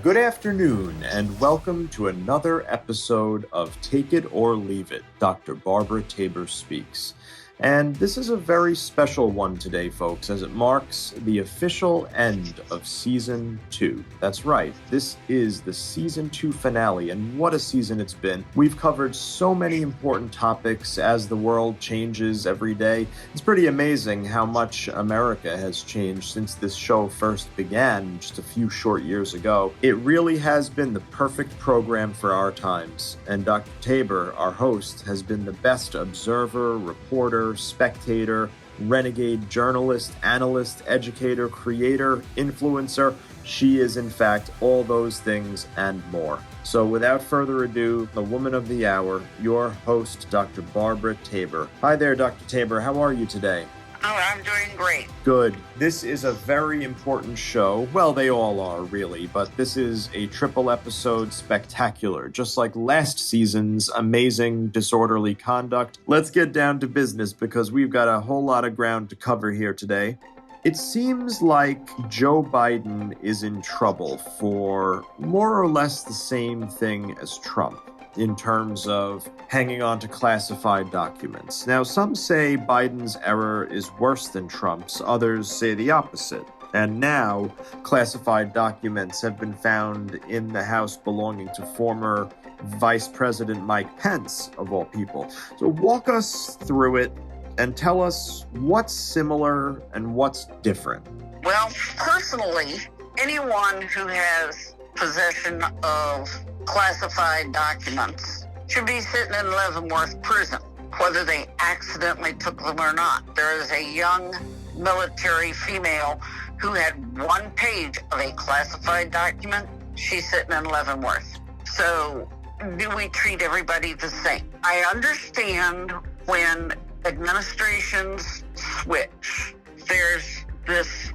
Good afternoon, and welcome to another episode of Take It or Leave It. Dr. Barbara Tabor speaks. And this is a very special one today, folks, as it marks the official end of Season 2. That's right, this is the Season 2 finale, and what a season it's been. We've covered so many important topics as the world changes every day. It's pretty amazing how much America has changed since this show first began just a few short years ago. It really has been the perfect program for our times, and Dr. Tabor, our host, has been the best observer, reporter, spectator, renegade journalist, analyst, educator, creator, influencer. She is, in fact, all those things and more. So without further ado, the woman of the hour, your host, Dr. Barbara Tabor. Hi there, Dr. Tabor. How are you today? Oh, I'm doing great. Good. This is a very important show. Well, they all are, really, but this is a triple episode spectacular, just like last season's amazing disorderly conduct. Let's get down to business because we've got a whole lot of ground to cover here today. It seems like Joe Biden is in trouble for more or less the same thing as Trump in terms of hanging on to classified documents. Now, some say Biden's error is worse than Trump's, others say the opposite. And now, classified documents have been found in the house belonging to former Vice President Mike Pence, of all people. So walk us through it and tell us what's similar and what's different. Well, personally, anyone who has possession of classified documents should be sitting in Leavenworth prison, whether they accidentally took them or not. There is a young military female who had one page of a classified document. She's sitting in Leavenworth. So do we treat everybody the same? I understand when administrations switch, there's this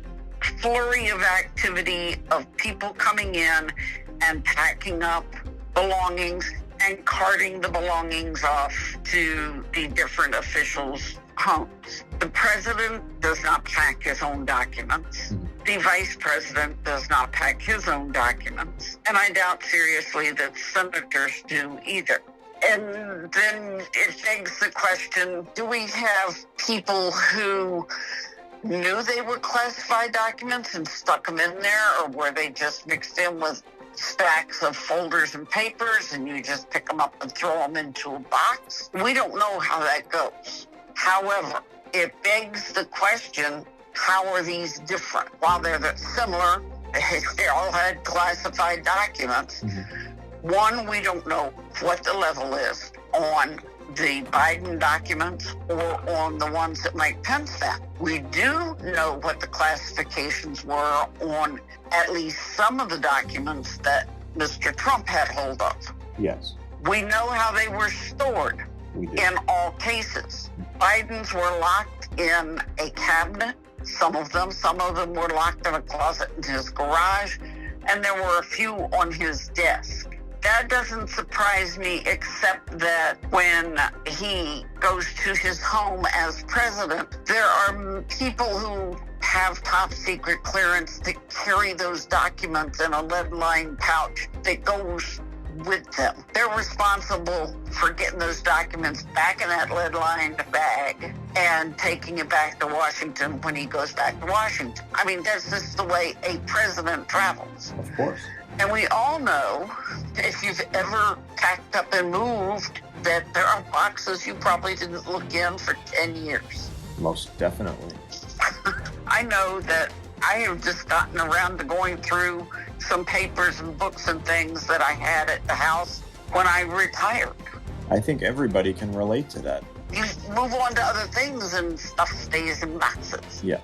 flurry of activity of people coming in and packing up belongings and carting the belongings off to the different officials' homes. The president does not pack his own documents. The vice president does not pack his own documents. And I doubt seriously that senators do either. And then it begs the question, do we have people who knew they were classified documents and stuck them in there, or were they just mixed in with stacks of folders and papers and you just pick them up and throw them into a box? We don't know how that goes. However, it begs the question, how are these different? While they're similar, they all had classified documents. One, we don't know what the level is on the Biden documents or on the ones that Mike Pence found. We do know what the classifications were on at least some of the documents that Mr. Trump had hold of. Yes. We know how they were stored in all cases. Biden's were locked in a cabinet, some of them were locked in a closet in his garage, and there were a few on his desk. That doesn't surprise me, except that when he goes to his home as president, there are people who have top secret clearance to carry those documents in a lead-lined pouch that goes with them. They're responsible for getting those documents back in that lead-lined bag and taking it back to Washington when he goes back to Washington. I mean, that's just the way a president travels. Of course. And we all know, if you've ever packed up and moved, that there are boxes you probably didn't look in for 10 years. Most definitely. I know that I have just gotten around to going through some papers and books and things that I had at the house when I retired. I think everybody can relate to that. You move on to other things and stuff stays in boxes. Yeah.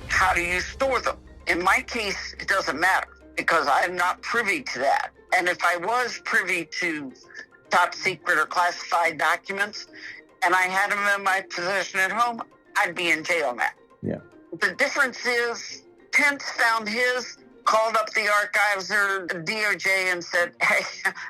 How do you store them? In my case, it doesn't matter, because I'm not privy to that. And if I was privy to top secret or classified documents and I had them in my possession at home, I'd be in jail now. Yeah. The difference is Pence found his, called up the archives or the DOJ and said, hey,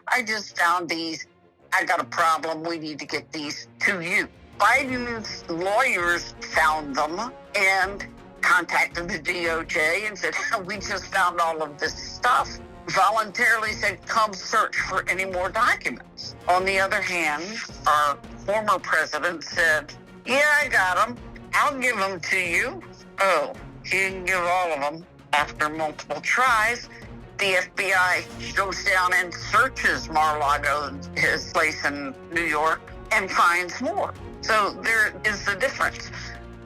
I just found these. I got a problem. We need to get these to you. Biden's lawyers found them and contacted the DOJ and said, we just found all of this stuff. voluntarily said, come search for any more documents. On the other hand, our former president said, yeah, I got them. I'll give them to you. Oh, he didn't give all of them. After multiple tries, the FBI goes down and searches Mar-a-Lago, his place in New York, and finds more. So there is the difference.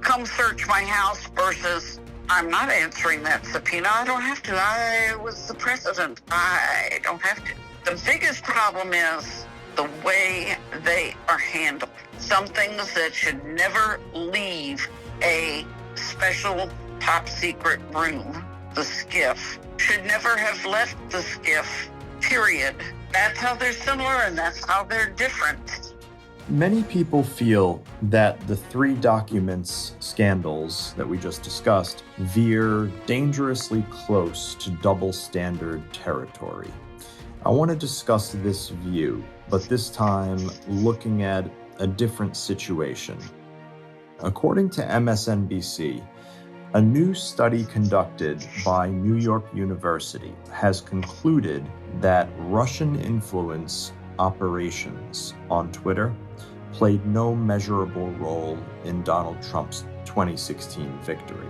Come search my house versus I'm not answering that subpoena. I don't have to. I was the president. I don't have to. The biggest problem is the way they are handled. Some things that should never leave a special top secret room, the SCIF, should never have left the SCIF, period. That's how they're similar and that's how they're different. Many people feel that the 3 documents scandals that we just discussed veer dangerously close to double standard territory. I want to discuss this view, but this time looking at a different situation. According to MSNBC, a new study conducted by New York University has concluded that Russian influence operations on Twitter played no measurable role in Donald Trump's 2016 victory.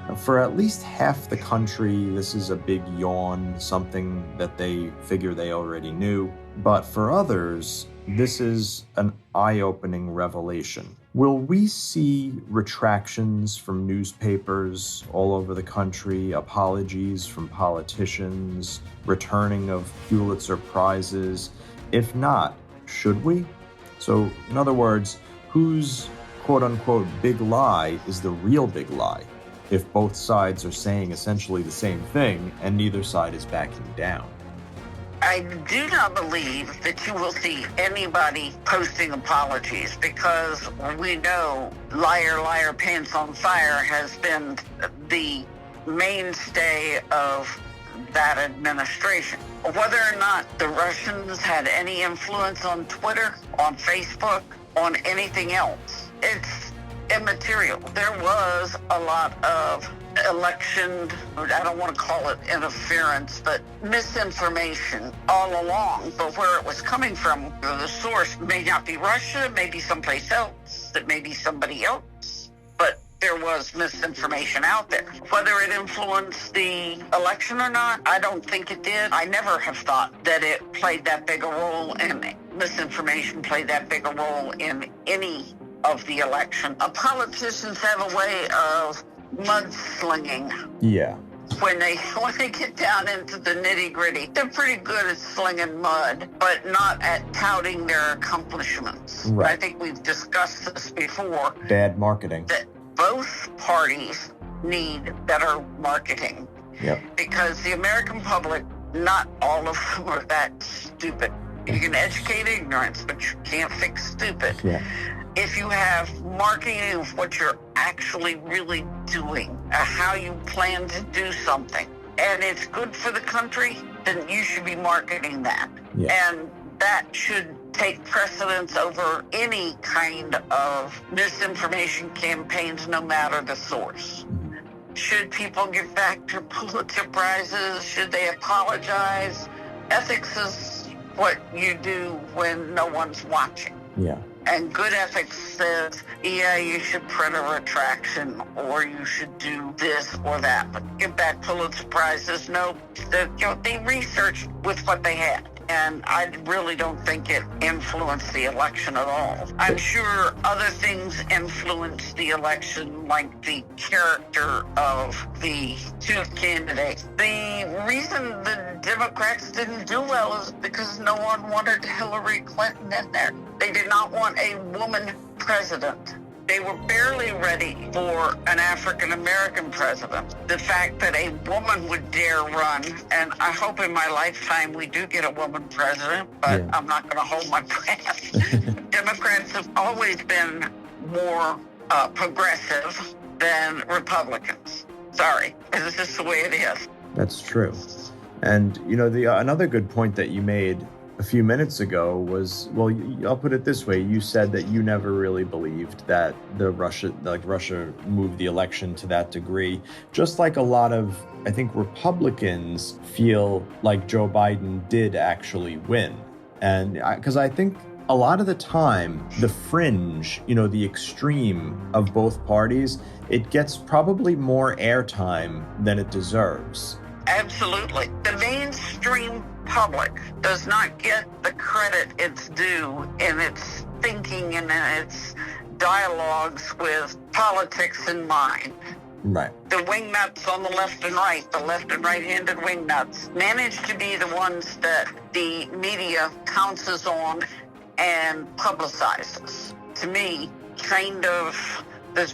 Now, for at least half the country, this is a big yawn, something that they figure they already knew. But for others, this is an eye-opening revelation. Will we see retractions from newspapers all over the country, apologies from politicians, returning of Pulitzer Prizes? If not, should we? So, in other words, whose quote-unquote big lie is the real big lie, if both sides are saying essentially the same thing and neither side is backing down? I do not believe that you will see anybody posting apologies because we know liar, liar, pants on fire has been the mainstay of that administration. Whether or not the Russians had any influence on Twitter, on Facebook, on anything else, it's immaterial. There was a lot of election, I don't want to call it interference, but misinformation all along. But where it was coming from, the source may not be Russia, it may be someplace else, it may be somebody else, but there was misinformation out there. Whether it influenced the election or not, I don't think it did. I never have thought that it played that big a role, and misinformation played that big a role in any of the election. Politicians have a way of mudslinging. Yeah. When they get down into the nitty-gritty, they're pretty good at slinging mud, but not at touting their accomplishments. Right. I think we've discussed this before. Bad marketing. That both parties need better marketing. Yep. Because the American public, not all of them are that stupid. You can educate ignorance, but you can't fix stupid. Yeah. If you have marketing of what you're actually really doing, how you plan to do something, and it's good for the country, then you should be marketing that. Yeah. And that should take precedence over any kind of misinformation campaigns, no matter the source. Should people give back their Pulitzer Prizes? Should they apologize? Ethics is what you do when no one's watching. Yeah. And good ethics says, yeah, you should print a retraction or you should do this or that. But give back Pulitzer Prizes, no. They researched with what they had. And I really don't think it influenced the election at all. I'm sure other things influenced the election, like the character of the 2 candidates. The reason the Democrats didn't do well is because no one wanted Hillary Clinton in there. They did not want a woman president. They were barely ready for an African-American president. The fact that a woman would dare run, and I hope in my lifetime we do get a woman president, but I'm not going to hold my breath. Democrats have always been more progressive than Republicans. Sorry, it's just the way it is. That's true. And, you know, another good point that you made a few minutes ago was, well, I'll put it this way. You said that you never really believed that Russia moved the election to that degree. Just like a lot of, I think, Republicans feel like Joe Biden did actually win. And because I think a lot of the time, the fringe, the extreme of both parties, it gets probably more airtime than it deserves. Absolutely. The mainstream public does not get the credit it's due in its thinking and in its dialogues with politics in mind. Right. The wingnuts on the left and right-handed wingnuts manage to be the ones that the media pounces on and publicizes. To me,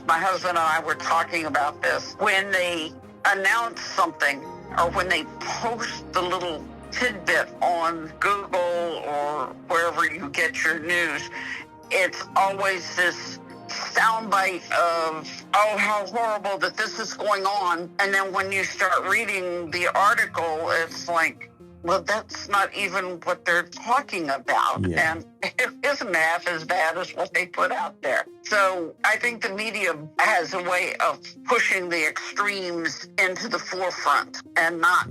my husband and I were talking about this. When they announce something or when they post the little tidbit on Google or wherever you get your news, it's always this soundbite of, oh, how horrible that this is going on. And then when you start reading the article, it's like, well, that's not even what they're talking about. Yeah. And it isn't half as bad as what they put out there. So I think the media has a way of pushing the extremes into the forefront and not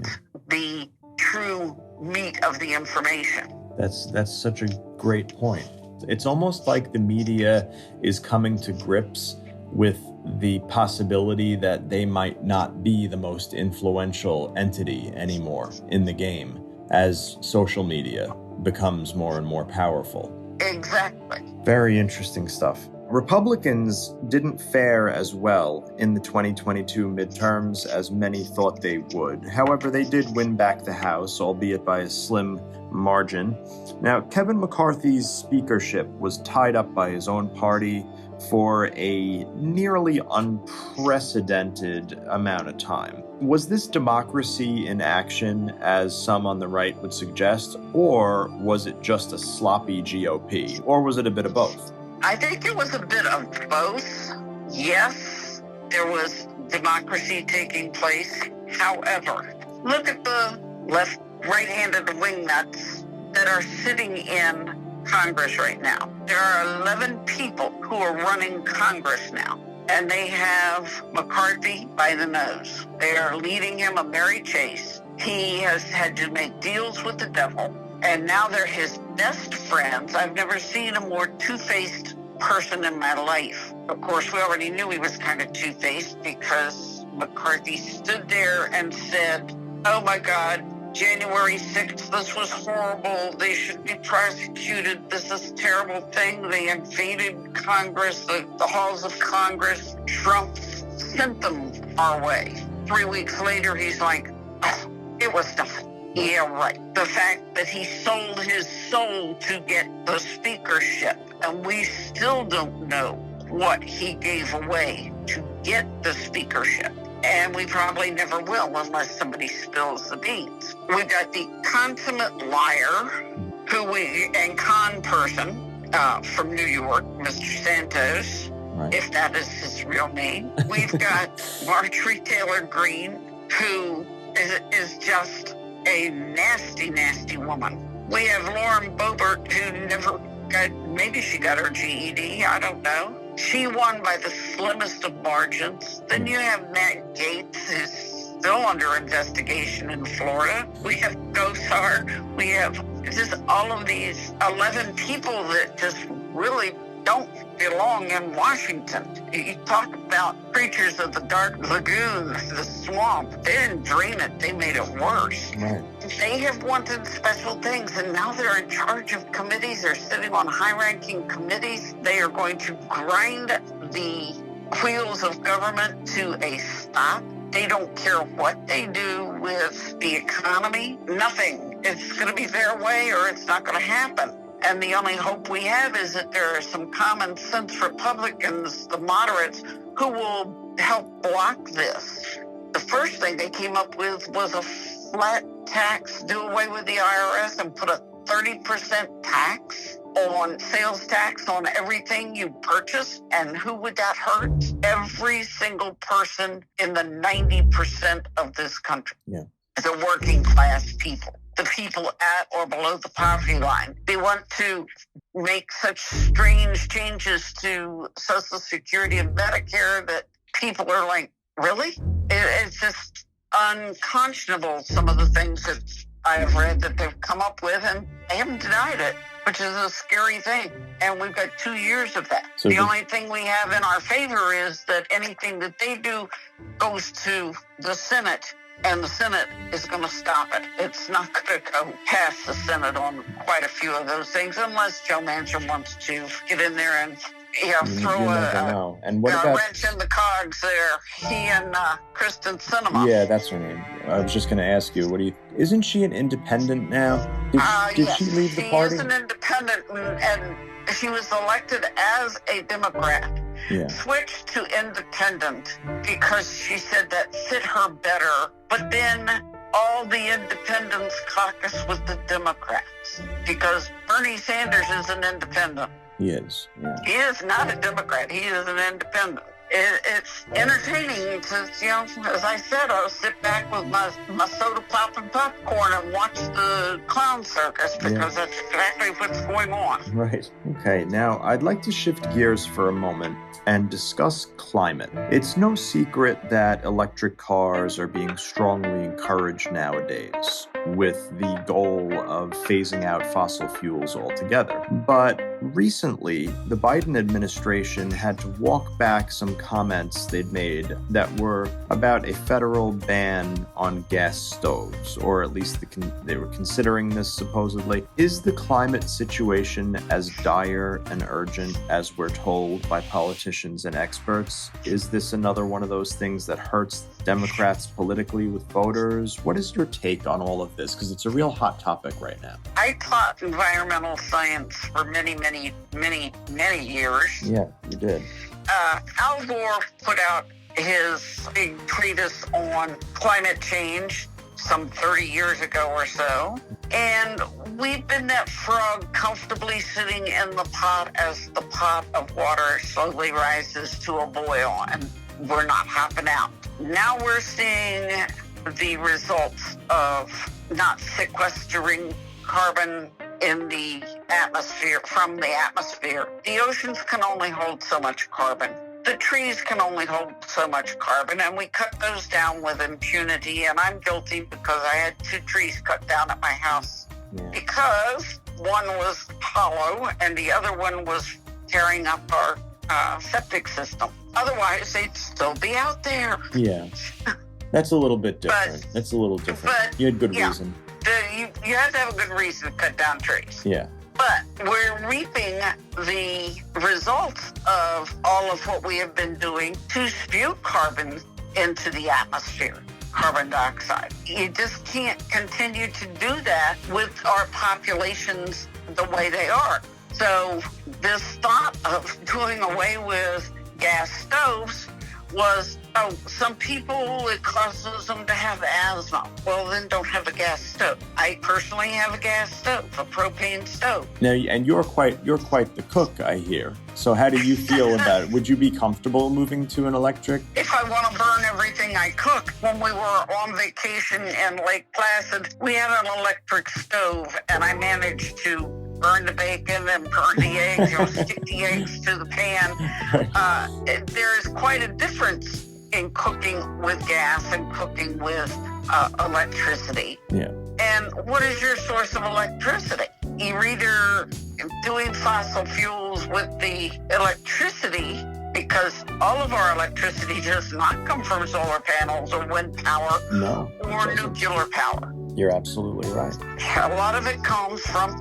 the true meat of the information. That's such a great point. It's almost like the media is coming to grips with the possibility that they might not be the most influential entity anymore in the game as social media becomes more and more powerful. Exactly. Very interesting stuff. Republicans didn't fare as well in the 2022 midterms as many thought they would. However, they did win back the House, albeit by a slim margin. Now, Kevin McCarthy's speakership was tied up by his own party for a nearly unprecedented amount of time. Was this democracy in action, as some on the right would suggest, or was it just a sloppy GOP, or was it a bit of both? I think it was a bit of both. Yes, there was democracy taking place. However, look at the right-handed wingnuts that are sitting in Congress right now. There are 11 people who are running Congress now, and they have McCarthy by the nose. They are leading him a merry chase. He has had to make deals with the devil, and now they're his best friends. I've never seen a more two-faced person in my life. Of course, we already knew he was kind of two-faced because McCarthy stood there and said, oh my God, January 6th, this was horrible. They should be prosecuted. This is a terrible thing. They invaded Congress, the halls of Congress. Trump sent them our way. 3 weeks later, he's like, oh, it was nothing. Yeah, right. The fact that he sold his soul to get the speakership, and we still don't know what he gave away to get the speakership. And we probably never will unless somebody spills the beans. We've got the consummate liar and con person from New York, Mr. Santos, Right. if that is his real name. We've got Marjorie Taylor Greene, who is just a nasty, nasty woman. We have Lauren Boebert, who maybe she got her GED, I don't know. She won by the slimmest of margins. Then you have Matt Gaetz, who's still under investigation in Florida. We have Gosar. We have just all of these 11 people that just really don't belong in Washington. You talk about creatures of the dark lagoon, the swamp. They didn't drain it. They made it worse. Right. They have wanted special things, and now they're in charge of committees. They're sitting on high-ranking committees. They are going to grind the wheels of government to a stop. They don't care what they do with the economy. Nothing. It's going to be their way or it's not going to happen. And the only hope we have is that there are some common sense Republicans, the moderates, who will help block this. The first thing they came up with was a flat tax, do away with the IRS and put a 30% tax on sales tax on everything you purchase. And who would that hurt? Every single person in the 90% of this country. Yeah. The working class people. the people at or below the poverty line. They want to make such strange changes to Social Security and Medicare that people are like, really? It's just unconscionable, some of the things that I have read that they've come up with, and they haven't denied it, which is a scary thing. And we've got 2 years of that. So the only thing we have in our favor is that anything that they do goes to the Senate, and the Senate is going to stop it. It's not going to go past the Senate on quite a few of those things, unless Joe Manchin wants to get in there and throw a wrench in the cogs there. He and Kristen Sinema. Yeah, that's her name. I was just going to ask you, isn't she an independent now? Did she leave the party? She is an independent, and she was elected as a Democrat. Yeah. Switched to independent because she said that fit her better. But then all the independents caucus with the Democrats because Bernie Sanders is an independent. He is. Yeah. He is not a Democrat. He is an independent. It's entertaining to, as I said, I'll sit back with my soda pop and popcorn and watch the clown circus because that's exactly what's going on. Right. Okay. Now, I'd like to shift gears for a moment and discuss climate. It's no secret that electric cars are being strongly encouraged nowadays, with the goal of phasing out fossil fuels altogether. But recently, the Biden administration had to walk back some comments they'd made that were about a federal ban on gas stoves, or at least they were considering this supposedly. Is the climate situation as dire and urgent as we're told by politicians and experts? Is this another one of those things that hurts Democrats politically with voters? What is your take on all of this? Because it's a real hot topic right now. I taught environmental science for many, many, many, many years. Yeah, you did. Al Gore put out his big treatise on climate change some 30 years ago or so. And we've been that frog comfortably sitting in the pot as the pot of water slowly rises to a boil, and we're not hopping out. Now we're seeing the results of not sequestering carbon in the atmosphere, from the atmosphere. The oceans can only hold so much carbon. The trees can only hold so much carbon, and we cut those down with impunity, and I'm guilty because I had 2 trees cut down at my house because one was hollow and the other one was tearing up our septic system. Otherwise, they'd still be out there. Yeah. That's a little bit different. That's a little different. But, you had good reason. You have to have a good reason to cut down trees. Yeah. But we're reaping the results of all of what we have been doing to spew carbon into the atmosphere, carbon dioxide. You just can't continue to do that with our populations the way they are. So this thought of doing away with gas stoves was, some people, it causes them to have asthma. Well, then don't have a gas stove. I personally have a gas stove, a propane stove. Now, and you're quite the cook, I hear. So how do you feel about it? Would you be comfortable moving to an electric? If I want to burn everything I cook. When we were on vacation in Lake Placid, we had an electric stove, and I managed to burn the bacon and burn the eggs, stick the eggs to the pan. There is quite a difference in cooking with gas and cooking with electricity. Yeah. And what is your source of electricity? You're either doing fossil fuels with the electricity, because all of our electricity does not come from solar panels or wind power or nuclear power. You're absolutely right. A lot of it comes from,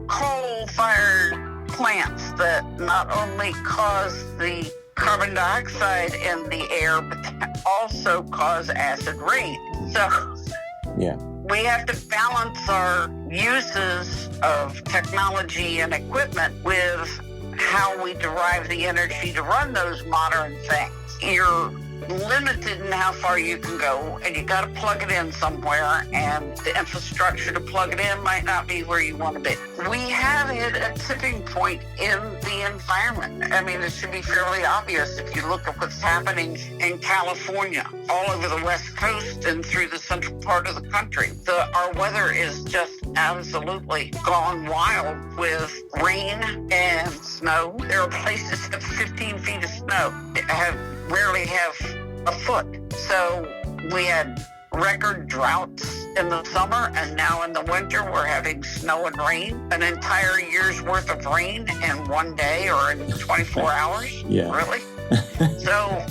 coal-fired plants that not only cause the carbon dioxide in the air, but also cause acid rain. So we have to balance our uses of technology and equipment with how we derive the energy to run those modern things. Your limited in how far you can go, and you got to plug it in somewhere, and the infrastructure to plug it in might not be where you want to be. We have hit a tipping point in the environment. I mean, it should be fairly obvious if you look at what's happening in California, all over the West Coast and through the central part of the country. Our weather is just absolutely gone wild with rain and snow. There are places that have 15 feet of snow rarely have a foot. So we had record droughts in the summer, and now in the winter we're having snow and rain, an entire year's worth of rain in one day or in 24 hours. Yeah. Really? So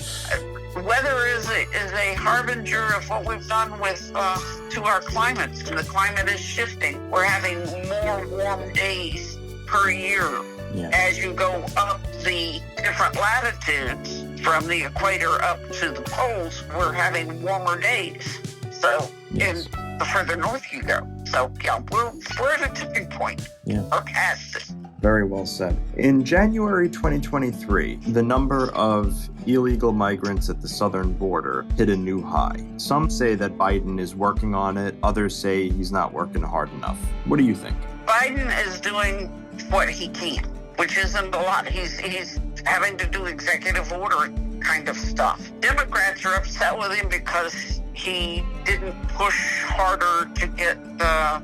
weather is a harbinger of what we've done to our climates, and the climate is shifting. We're having more warm days per year. Yeah. As you go up the different latitudes, from the equator up to the poles, we're having warmer days. So, Yes. in the further north you go. So, yeah, we're at a tipping point. Yeah. Or past it. Very well said. In January 2023, the number of illegal migrants at the southern border hit a new high. Some say that Biden is working on it. Others say he's not working hard enough. What do you think? Biden is doing what he can, which isn't a lot. He's having to do executive order kind of stuff. Democrats are upset with him because he didn't push harder to get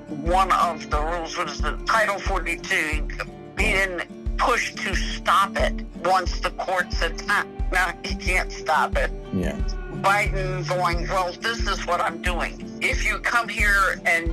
one of the rules, what is the Title 42. He didn't push to stop it once the court said, no, he can't stop it. Yeah. Biden going, well, this is what I'm doing. If you come here and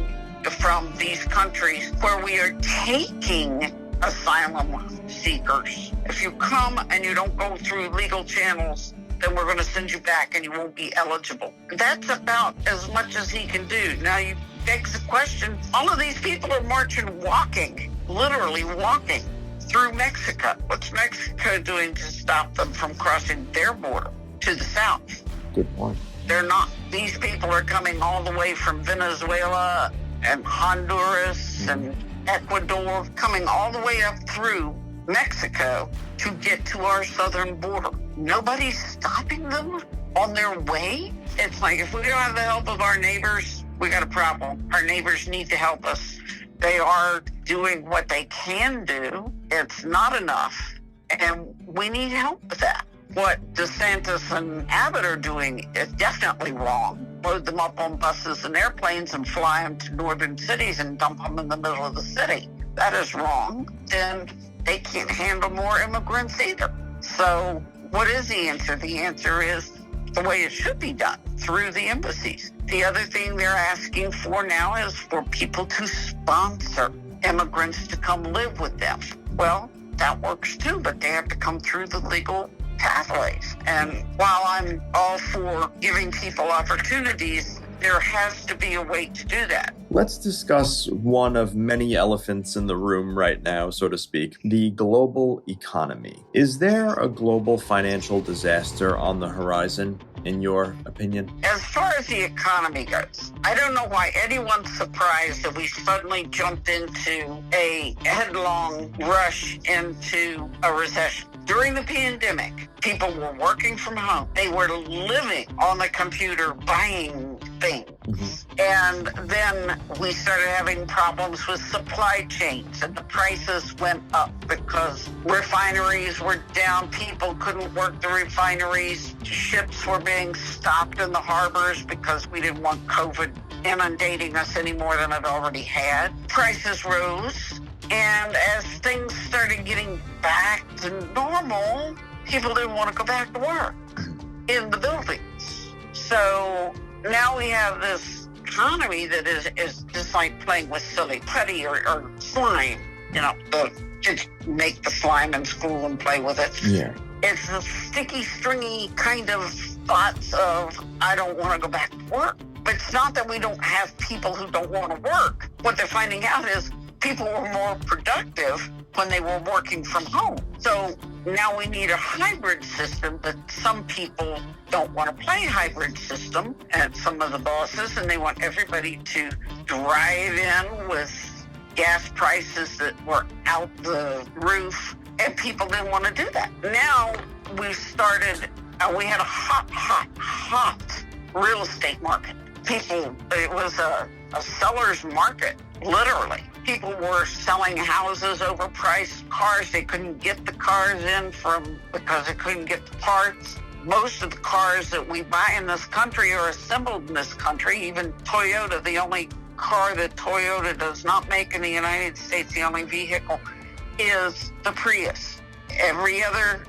from these countries where we are taking asylum seekers, if you come and you don't go through legal channels, then we're going to send you back and you won't be eligible. That's about as much as he can do. Now, you begs the question, all of these people are marching, walking, literally walking through Mexico. What's Mexico doing to stop them from crossing their border to the south? Good point. They're not. These people are coming all the way from Venezuela and Honduras and Ecuador, coming all the way up through Mexico to get to our southern border. Nobody's stopping them on their way. It's like, if we don't have the help of our neighbors, we got a problem. Our neighbors need to help us. They are doing what they can do. It's not enough, and we need help with that. What DeSantis and Abbott are doing is definitely wrong. Load them up on buses and airplanes and fly them to northern cities and dump them in the middle of the city. That is wrong. Then they can't handle more immigrants either. So what is the answer? The answer is the way it should be done, through the embassies. The other thing they're asking for now is for people to sponsor immigrants to come live with them. Well, that works too, but they have to come through the legal pathways. And while I'm all for giving people opportunities, there has to be a way to do that. Let's discuss one of many elephants in the room right now, so to speak, the global economy. Is there a global financial disaster on the horizon, in your opinion? As far as the economy goes, I don't know why anyone's surprised that we suddenly jumped into a headlong rush into a recession. During the pandemic, people were working from home. They were living on the computer, buying things. Mm-hmm. And then we started having problems with supply chains, and the prices went up because refineries were down. People couldn't work the refineries. Ships were being stopped in the harbors because we didn't want COVID inundating us any more than it already had. Prices rose. And as things started getting back to normal, people didn't want to go back to work in the buildings. So now we have this economy that is just like playing with silly putty or slime. You know, the kids make the slime in school and play with it. Yeah. It's the sticky, stringy kind of thoughts of, I don't want to go back to work. But it's not that we don't have people who don't want to work. What they're finding out is people were more productive when they were working from home. So now we need a hybrid system, but some people don't want to play hybrid system, and some of the bosses, and they want everybody to drive in with gas prices that were out the roof, and people didn't want to do that. Now we've started And we had a hot real estate market. It was a seller's market, literally. People were selling houses, overpriced cars. They couldn't get the cars in because they couldn't get the parts. Most of the cars that we buy in this country are assembled in this country. Even Toyota, the only car that Toyota does not make in the United States, the only vehicle, is the Prius. Every other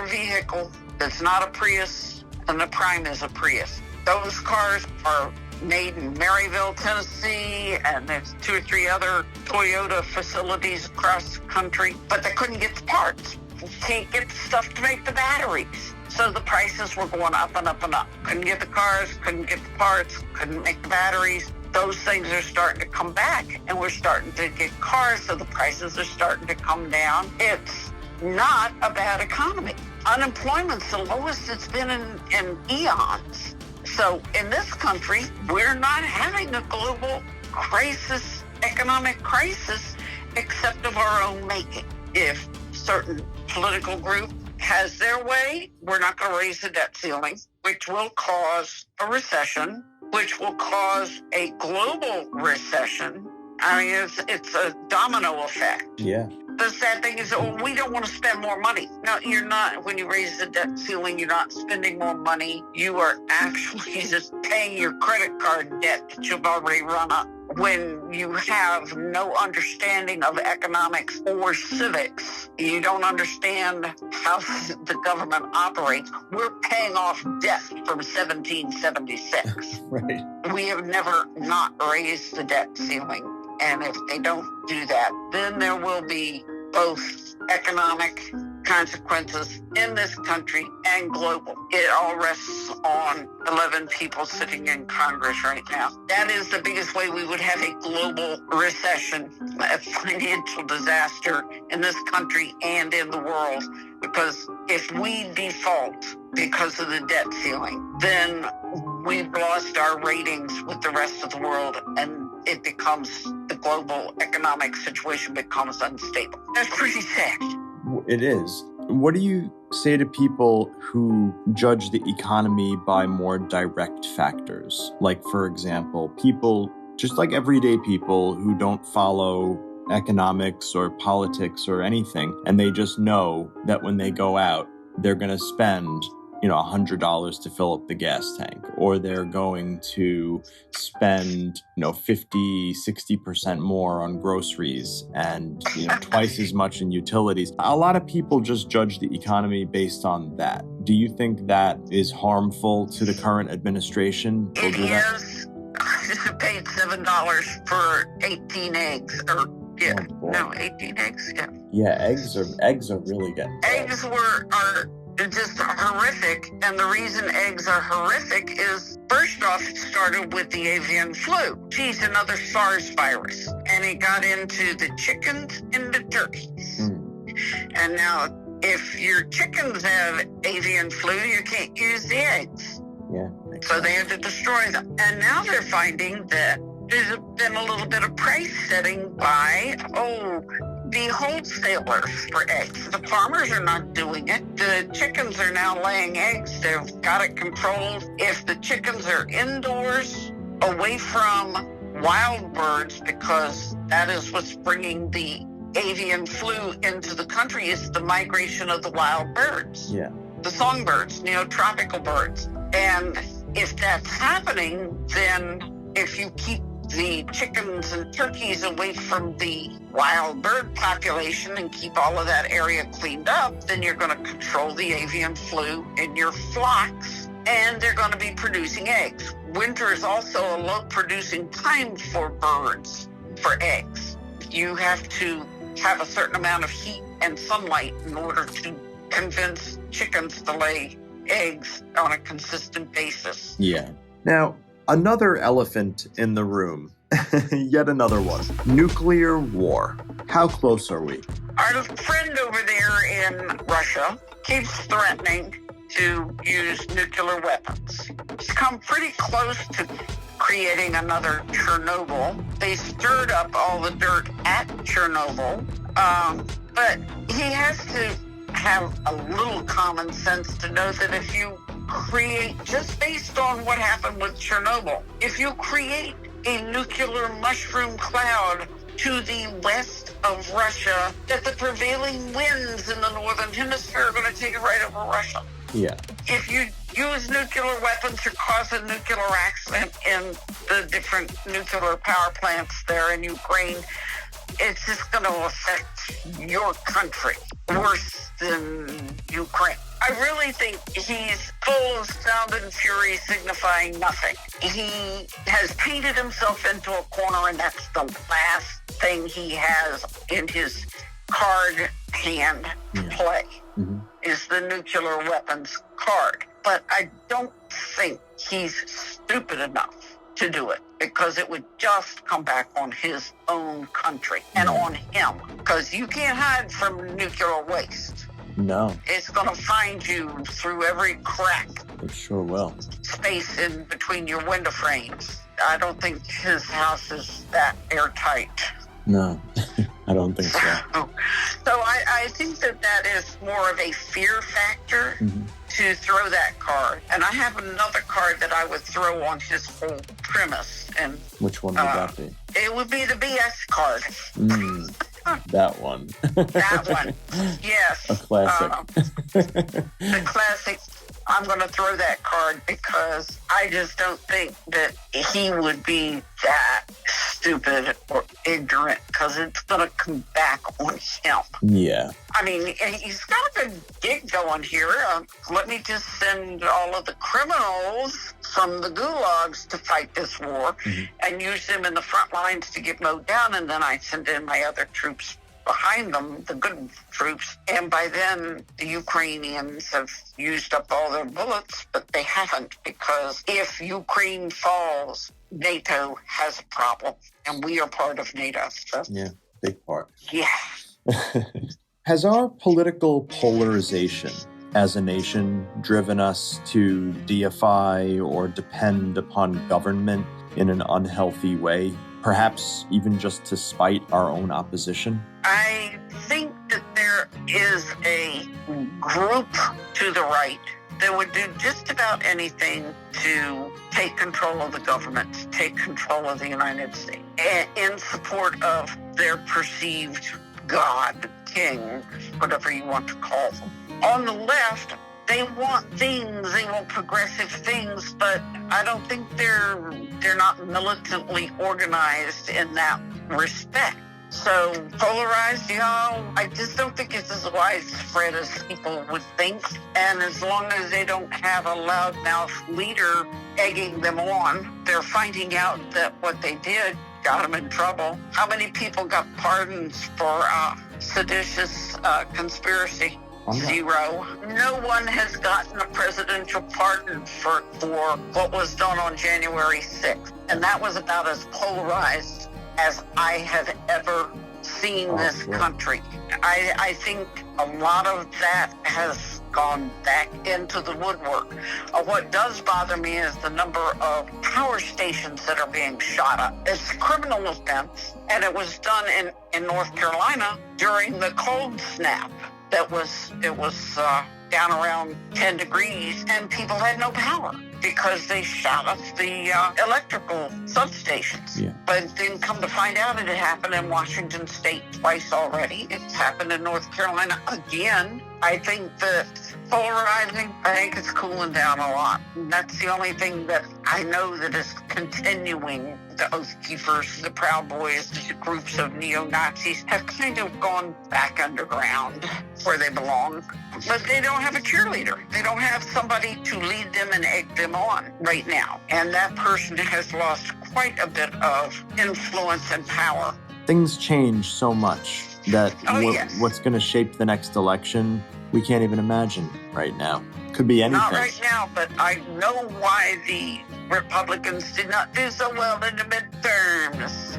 vehicle that's not a Prius, and the Prime is a Prius. Those cars are made in Maryville, Tennessee, and there's 2 or 3 other Toyota facilities across the country, but they couldn't get the parts. You can't get the stuff to make the batteries. So the prices were going up and up and up. Couldn't get the cars, couldn't get the parts, couldn't make the batteries. Those things are starting to come back, and we're starting to get cars, so the prices are starting to come down. It's not a bad economy. Unemployment's the lowest it's been in eons. So in this country, we're not having a global crisis, economic crisis, except of our own making. If certain political group has their way, we're not going to raise the debt ceiling, which will cause a recession, which will cause a global recession. I mean, it's a domino effect. Yeah. The sad thing is, we don't want to spend more money. No, you're not. When you raise the debt ceiling, you're not spending more money. You are actually just paying your credit card debt that you've already run up. When you have no understanding of economics or civics, you don't understand how the government operates. We're paying off debt from 1776. Right. We have never not raised the debt ceiling. And if they don't do that, then there will be both economic consequences in this country and global. It all rests on 11 people sitting in Congress right now. That is the biggest way we would have a global recession, a financial disaster in this country and in the world. Because if we default because of the debt ceiling, then we've lost our ratings with the rest of the world, and the global economic situation becomes unstable. That's pretty sad. It is. What do you say to people who judge the economy by more direct factors? Like, for example, people, just like everyday people who don't follow economics or politics or anything, and they just know that when they go out, they're going to spend $100 to fill up the gas tank, or they're going to spend 50-60% more on groceries and twice as much in utilities. A lot of people just judge the economy based on that. Do you think that is harmful to the current administration? It is. I paid $7 for 18 eggs, 18 eggs. Yeah, eggs are really getting eggs are just horrific, and the reason eggs are horrific is, first off, it started with the avian flu. Geez, another SARS virus, and it got into the chickens and the turkeys. And now, if your chickens have avian flu, you can't use the eggs. Yeah. So they had to destroy them. And now they're finding that there's been a little bit of price setting by, the wholesalers for eggs. The farmers are not doing it. The chickens are now laying eggs. They've got it controlled. If the chickens are indoors, away from wild birds, because that is what's bringing the avian flu into the country, is the migration of the wild birds. Yeah. The songbirds, tropical birds. And if that's happening, then if you keep the chickens and turkeys away from the wild bird population and keep all of that area cleaned up, then you're going to control the avian flu in your flocks, and they're going to be producing eggs. Winter is also a low producing time for birds for eggs. You have to have a certain amount of heat and sunlight in order to convince chickens to lay eggs on a consistent basis. Yeah. Now, another elephant in the room, yet another one, nuclear war. How close are we? Our friend over there in Russia keeps threatening to use nuclear weapons. It's come pretty close to creating another Chernobyl. They stirred up all the dirt at Chernobyl, but he has to have a little common sense to know that if you create, just based on what happened with Chernobyl, if you create a nuclear mushroom cloud to the west of Russia, that the prevailing winds in the northern hemisphere are going to take it right over Russia. Yeah. If you use nuclear weapons to cause a nuclear accident in the different nuclear power plants there in Ukraine, it's just going to affect your country worse than Ukraine. I really think he's full of sound and fury signifying nothing. He has painted himself into a corner, and that's the last thing he has in his card hand to play, is the nuclear weapons card. But I don't think he's stupid enough to do it, because it would just come back on his own country and on him, because you can't hide from nuclear waste. No. It's going to find you through every crack. It sure will. Space in between your window frames. I don't think his house is that airtight. No, I don't think so. So I think that is more of a fear factor to throw that card. And I have another card that I would throw on his whole premise. And which one would that be? It would be the BS card. That one. That one. Yes. A classic. The classic. I'm going to throw that card because I just don't think that he would be that stupid or ignorant, because it's going to come back on him. Yeah. I mean, he's got a good gig going here. Let me just send all of the criminals from the gulags to fight this war and use them in the front lines to get mowed down, and then I send in my other troops behind them, the good troops. And by then, the Ukrainians have used up all their bullets, but they haven't, because if Ukraine falls, NATO has a problem, and we are part of NATO. So. Yeah, big part. Yeah. Has our political polarization as a nation driven us to deify or depend upon government in an unhealthy way, perhaps even just to spite our own opposition? I think that there is a group to the right that would do just about anything to take control of the government, to take control of the United States, in support of their perceived God, king, whatever you want to call them. On the left, they want things, they want progressive things, but I don't think they're not militantly organized in that respect. So polarized, I just don't think it's as widespread as people would think. And as long as they don't have a loudmouth leader egging them on, they're finding out that what they did got them in trouble. How many people got pardons for seditious conspiracy? Zero. No one has gotten a presidential pardon for what was done on January 6th. And that was about as polarized as I have ever seen this country. I think a lot of that has gone back into the woodwork. What does bother me is the number of power stations that are being shot up. It's a criminal offense, and it was done in North Carolina during the cold snap. It was down around 10 degrees, and people had no power because they shot up the electrical substations. Yeah. But then come to find out, it had happened in Washington State twice already. It's happened in North Carolina again. I think that polarizing, I think it's cooling down a lot. And that's the only thing that I know that is continuing. The Oath Keepers, the Proud Boys, the groups of neo-Nazis have kind of gone back underground where they belong. But they don't have a cheerleader. They don't have somebody to lead them and egg them on right now. And that person has lost quite a bit of influence and power. Things change so much that what's going to shape the next election, we can't even imagine right now. Could be anything. Not right now, but I know why the Republicans did not do so well in the midterms.